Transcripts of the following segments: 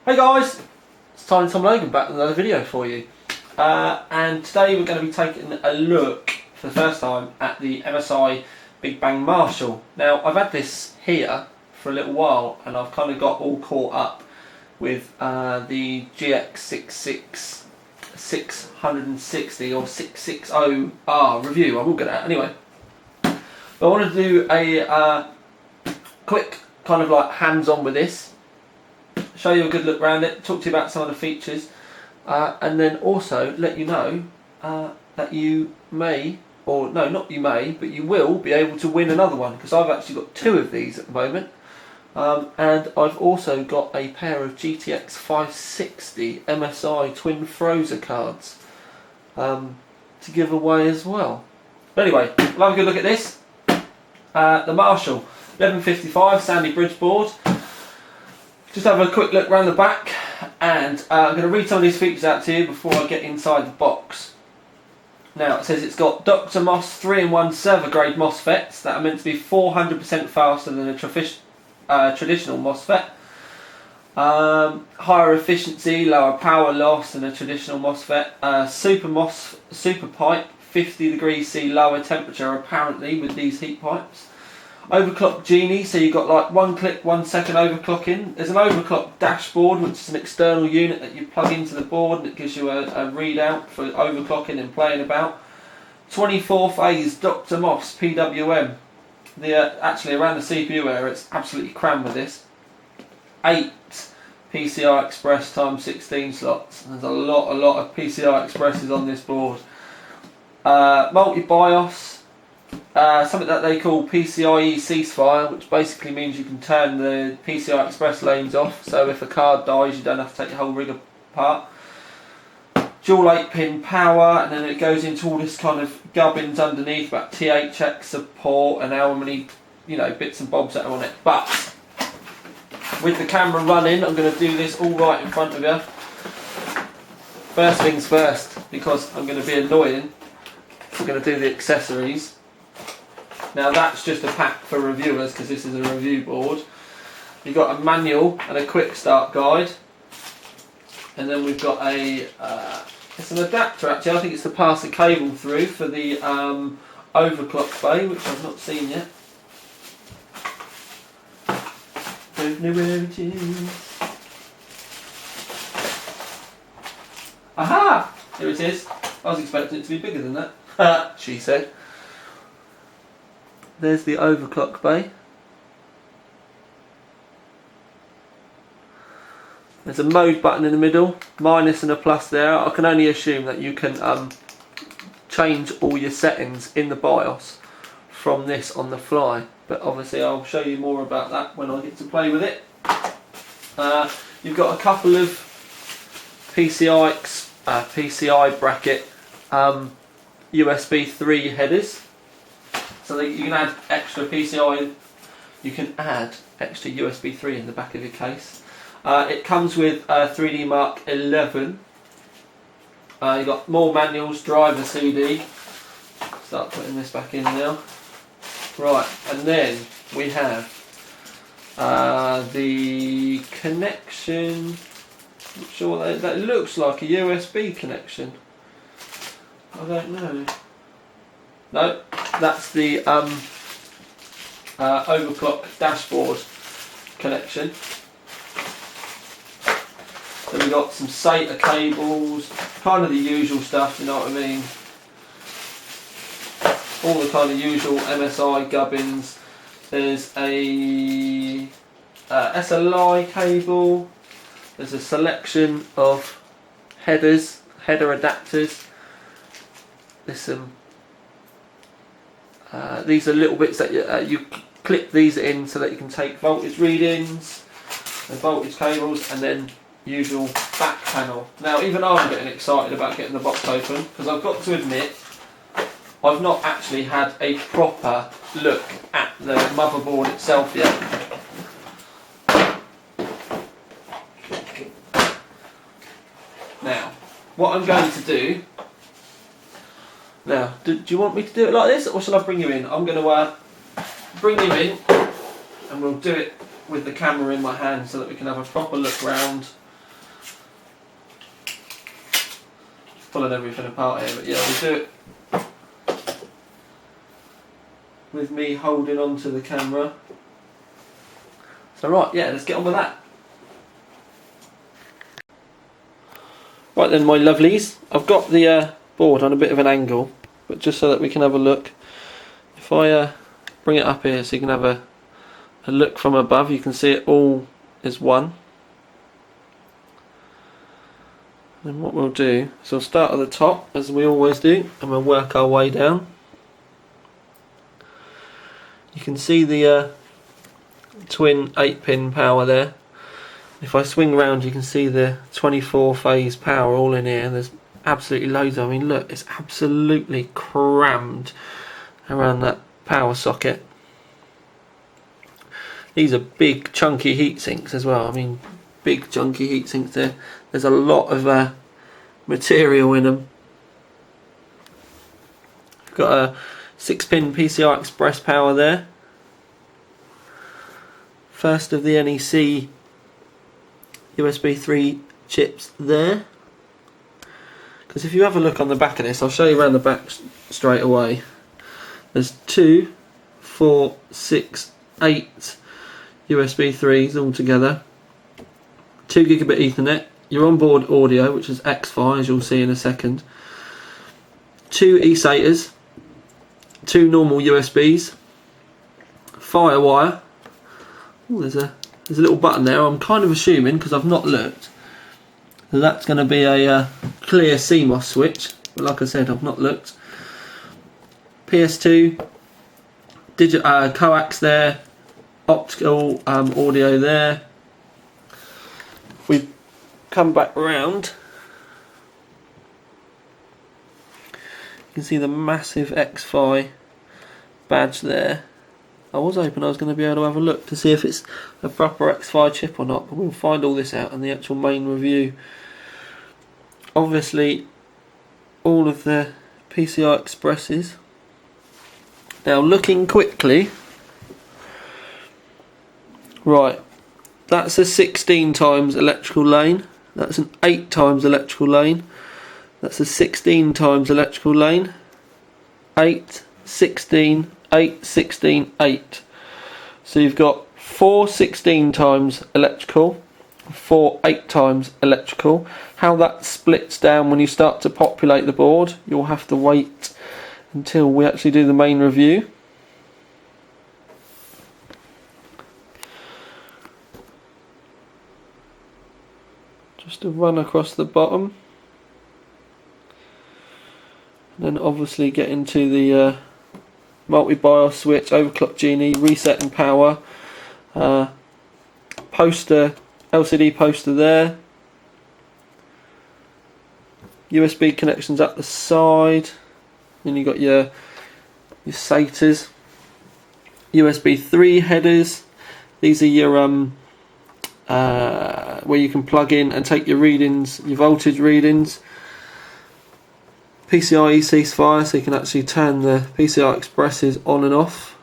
Hey guys, it's Tom Logan back with another video for you. And today we're going to be taking a look for the first time at the MSI Big Bang Marshall. Now I've had this here for a little while and I've kind of got all caught up with the GX66 660 or 660R review. I will get that anyway. But I wanted to do a quick kind of like hands-on with this, show you a good look around it, talk to you about some of the features, and then also let you know that you may, or no, not you may, but you will be able to win another one, because I've actually got two of these at the moment, and I've also got a pair of GTX 560 MSI twin Frozr cards to give away as well. But anyway, we'll have a good look at this. The Marshall 1155 Sandy Bridge board. Just have a quick look around the back, and I'm going to read some of these features out to you before I get inside the box. Now it says it's got Dr. Moss 3-in-1 server grade MOSFETs that are meant to be 400% faster than a traditional MOSFET. Higher efficiency, lower power loss than a traditional MOSFET. Super pipe, 50 degrees C lower temperature apparently with these heat pipes. Overclock Genie, so you've got like 1 click, 1 second overclocking. There's an overclock dashboard, which is an external unit that you plug into the board and it gives you a readout for overclocking and playing about. 24 phase Dr. Moss PWM. Actually around the CPU area it's absolutely crammed with this. 8 PCI Express times 16 slots. There's a lot of PCI Expresses on this board. Multi-BIOS. Something that they call PCIe ceasefire, which basically means you can turn the PCI Express lanes off, so if a card dies you don't have to take the whole rig apart. Dual 8-pin power, and then it goes into all this kind of gubbins underneath about THX support and how many bits and bobs that are on it. But with the camera running, I'm going to do this all right in front of you. First things first, because I'm going to be annoying, we're going to do the accessories. Now that's just a pack for reviewers because this is a review board. You've got a manual and a quick start guide, and then we've got it's an adapter actually. I think it's to pass a cable through for the overclock bay, which I've not seen yet. Don't know where it is. Aha! Here it is. I was expecting it to be bigger than that. She said. There's the overclock bay. There's a mode button in the middle, minus and a plus there. I can only assume that you can change all your settings in the BIOS from this on the fly, but obviously I'll show you more about that when I get to play with it. You've got a couple of PCI bracket USB 3 headers. So that you can add extra PCI, you can add extra USB 3 in the back of your case. It comes with 3D Mark 11. You've got more manuals, driver CD. Start putting this back in now. Right, and then we have the connection. Not sure that looks like a USB connection. I don't know. No, that's the overclock dashboard connection. Then we've got some SATA cables, kind of the usual stuff, you know what I mean? All the kind of usual MSI gubbins. There's a SLI cable. There's a selection of headers, header adapters. There's some these are little bits that you clip these in so that you can take voltage readings and voltage cables, and then usual back panel. Now even I'm getting excited about getting the box open, because I've got to admit I've not actually had a proper look at the motherboard itself yet. Now what I'm going to do now, do you want me to do it like this, or shall I bring you in? I'm going to bring you in and we'll do it with the camera in my hand so that we can have a proper look round pulling everything apart here, but yeah, we'll do it with me holding onto the camera. So right, yeah, let's get on with that. Right then, my lovelies, I've got the board on a bit of an angle, but just so that we can have a look. If I bring it up here so you can have a look from above, you can see it all is one. And what we'll do is we'll start at the top, as we always do, and we'll work our way down. You can see the twin 8-pin power there. If I swing round, you can see the 24-phase power all in here. There's absolutely loads. I mean, look, it's absolutely crammed around that power socket. These are big, chunky heat sinks as well. I mean, big, chunky heat sinks there. There's a lot of material in them. We've got a 6-pin PCI Express power there. First of the NEC USB 3 chips there. Because if you have a look on the back of this, I'll show you around the back straight away. There's 2, 4, 6, 8 USB 3s all together. 2 gigabit Ethernet, your onboard audio, which is X-Fi, as you'll see in a second. 2 eSATAs, 2 normal USBs, Firewire. Ooh, there's a little button there. I'm kind of assuming, because I've not looked, that that's going to be a clear CMOS switch, but like I said, I've not looked. PS2, coax there, optical audio there. If we come back round, you can see the massive X-Fi badge there. I was hoping I was going to be able to have a look to see if it's a proper X-Fi chip or not, but we'll find all this out in the actual main review. Obviously, all of the PCI Expresses. Now, looking quickly, right, that's a 16 times electrical lane, that's an 8 times electrical lane, that's a 16 times electrical lane, 8, 16, 8, 16, 8. So you've got 4 16 times electrical, 4 8 times electrical. How that splits down when you start to populate the board, you'll have to wait until we actually do the main review. Just to run across the bottom. And then obviously get into the multi-BIOS switch, overclock genie, resetting power, poster, LCD poster there, USB connections at the side, then you've got your SATAs, USB 3 headers. These are your where you can plug in and take your readings, your voltage readings. PCIe ceasefire, so you can actually turn the PCI Expresses on and off.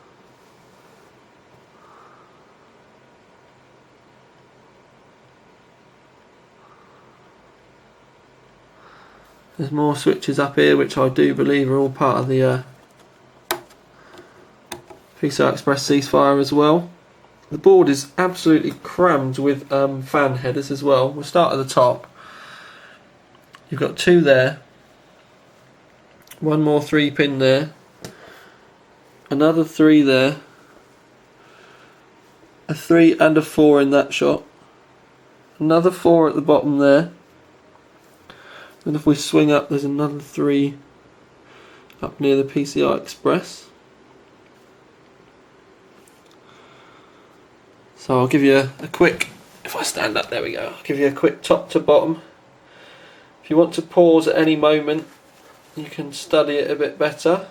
There's more switches up here, which I do believe are all part of the PCI Express ceasefire as well. The board is absolutely crammed with fan headers as well. We'll start at the top. You've got 2 there. One more 3-pin there, another 3 there, a 3 and a 4 in that shot, another 4 at the bottom there, and if we swing up there's another 3 up near the PCI Express. So I'll give you a quick, if I stand up, there we go, I'll give you a quick top to bottom. If you want to pause at any moment, you can study it a bit better.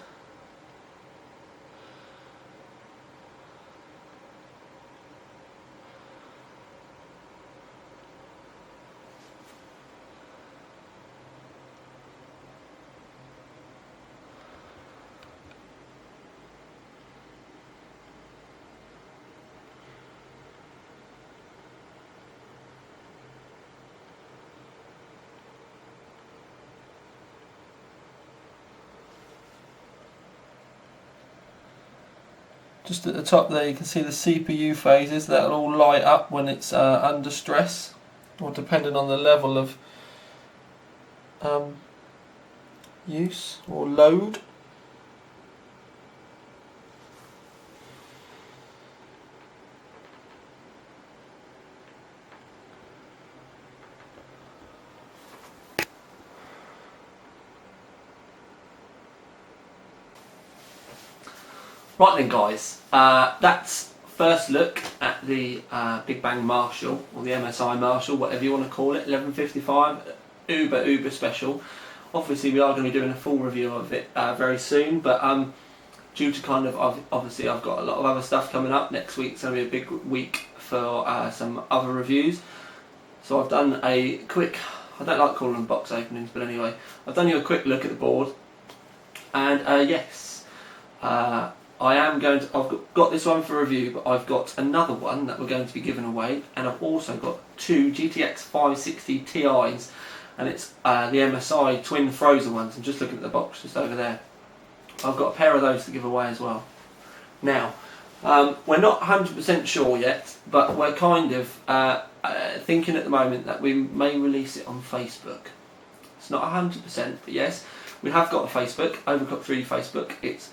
Just at the top there you can see the CPU phases. That'll all light up when it's under stress, or depending on the level of use or load. Right then guys, that's first look at the Big Bang Marshall, or the MSI Marshall, whatever you want to call it, 1155, uber special. Obviously we are going to be doing a full review of it very soon, but due to kind of, obviously I've got a lot of other stuff coming up. Next week's going to be a big week for some other reviews. So I've done a quick, I don't like calling them box openings, but anyway, I've done you a quick look at the board, and yes, I am going to, I've got this one for review, but I've got another one that we're going to be giving away, and I've also got two GTX 560 Ti's, and it's the MSI twin Frozr ones. I'm just looking at the box just over there. I've got a pair of those to give away as well. Now, we're not 100% sure yet, but we're kind of thinking at the moment that we may release it on Facebook. It's not 100%, but yes, we have got a Facebook, Overclock3D Facebook. It's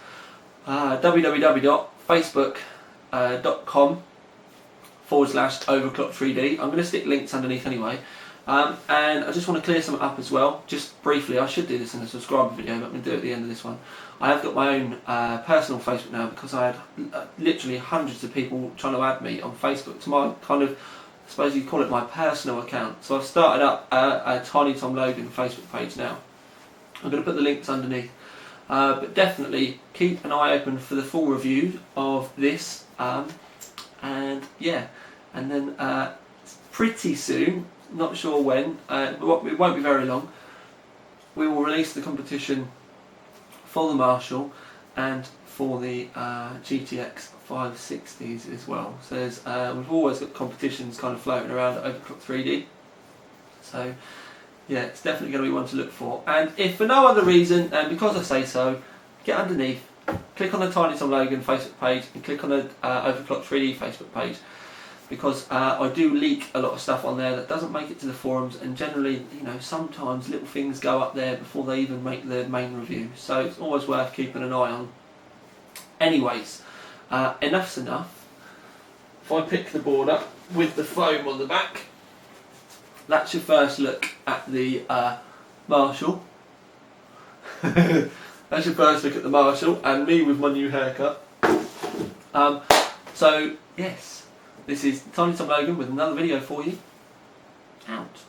www.facebook.com/overclock3D. I'm going to stick links underneath anyway, and I just want to clear something up as well, just briefly. I should do this in a subscriber video, but I'm going to do it at the end of this one. I have got my own personal Facebook now, because I had literally hundreds of people trying to add me on Facebook to my kind of, I suppose you'd call it my personal account. So I've started up a Tiny Tom Logan Facebook page now. I'm going to put the links underneath. But definitely keep an eye open for the full review of this, and yeah, and then pretty soon, not sure when, it won't be very long, we will release the competition for the Marshall and for the GTX 560s as well. So there's, we've always got competitions kind of floating around at Overclock3D, so yeah, it's definitely going to be one to look for. And if for no other reason, and because I say so, get underneath, click on the Tiny Tom Logan Facebook page, and click on the Overclock3D Facebook page, because I do leak a lot of stuff on there that doesn't make it to the forums, and generally, you know, sometimes little things go up there before they even make the main review, so it's always worth keeping an eye on. Anyways, enough's enough. If I pick the board up with the foam on the back, that's your first look at the Marshall. That's your first look at the Marshall, and me with my new haircut. So yes, this is Tiny Tom Logan with another video for you. Out.